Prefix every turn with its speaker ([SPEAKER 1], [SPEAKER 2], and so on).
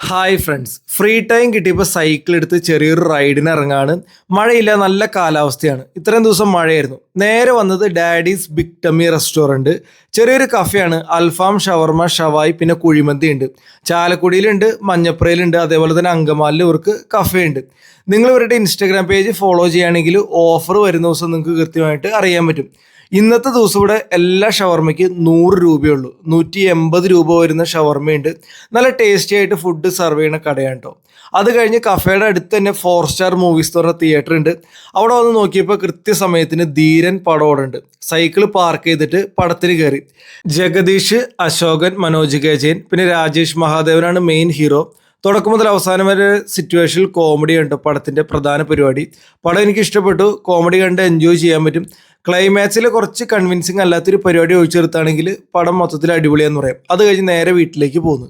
[SPEAKER 1] Hi friends, free time കിട്ടിയപ്പോൾ cycle എടുത്ത് ചെറിയൊരു റൈഡിന് ഇറങ്ങാണ്. മഴയില്ല, നല്ല കാലാവസ്ഥയാണ്. ഇത്രയും ദിവസം മഴയായിരുന്നു. നേരെ വന്നത് ഡാഡീസ് ബിഗ് ടമ്മി റെസ്റ്റോറൻറ്റ്. ചെറിയൊരു കഫയാണ്. അൽഫാം, ഷവർമ, ഷവായി, പിന്നെ കുഴിമന്തി ഉണ്ട്. ചാലക്കുടിയിലുണ്ട്, മഞ്ഞപ്പുറയിലുണ്ട്, അതേപോലെ തന്നെ അങ്കമാലിൽ ഇവർക്ക് കഫേ ഉണ്ട്. നിങ്ങൾ ഇവരുടെ ഇൻസ്റ്റാഗ്രാം പേജ് ഫോളോ ചെയ്യുകയാണെങ്കിൽ ഓഫർ വരുന്ന ദിവസം നിങ്ങൾക്ക് കൃത്യമായിട്ട് അറിയാൻ പറ്റും. ഇന്നത്തെ ദിവസം ഇവിടെ എല്ലാ ഷവർമയ്ക്ക് 100 രൂപയുള്ളൂ. 180 രൂപ വരുന്ന ഷവർമയുണ്ട്. നല്ല ടേസ്റ്റി ആയിട്ട് ഫുഡ് സെർവ് ചെയ്യുന്ന കടയാണ് കേട്ടോ. അത് കഴിഞ്ഞ് കഫേയുടെ അടുത്ത് തന്നെ 4 സ്റ്റാർ മൂവീസ് എന്ന് പറഞ്ഞ തിയേറ്റർ ഉണ്ട്. അവിടെ വന്ന് നോക്കിയപ്പോൾ കൃത്യസമയത്തിന് ധീരൻ പടം അവിടെ ഉണ്ട്. സൈക്കിൾ പാർക്ക് ചെയ്തിട്ട് പടത്തിന് കയറി. ജഗദീഷ്, അശോകൻ, മനോജ് കെ ജയൻ, പിന്നെ രാജേഷ് മഹാദേവനാണ് മെയിൻ ഹീറോ. തുടക്കം മുതൽ അവസാനം വരെ സിറ്റുവേഷനിൽ കോമഡി ഉണ്ട് പടത്തിൻ്റെ പ്രധാന പരിപാടി. പടം എനിക്ക് ഇഷ്ടപ്പെട്ടു. കോമഡി കണ്ട് എൻജോയ് ചെയ്യാൻ പറ്റും. ക്ലൈമാക്സിൽ കുറച്ച് കൺവിൻസിങ് അല്ലാത്തൊരു പരിപാടി ഒഴിച്ചെടുത്താണെങ്കിൽ പടം മൊത്തത്തിൽ അടിപൊളിയാന്ന് പറയാം. അത് കഴിഞ്ഞ് നേരെ വീട്ടിലേക്ക് പോകുന്നു.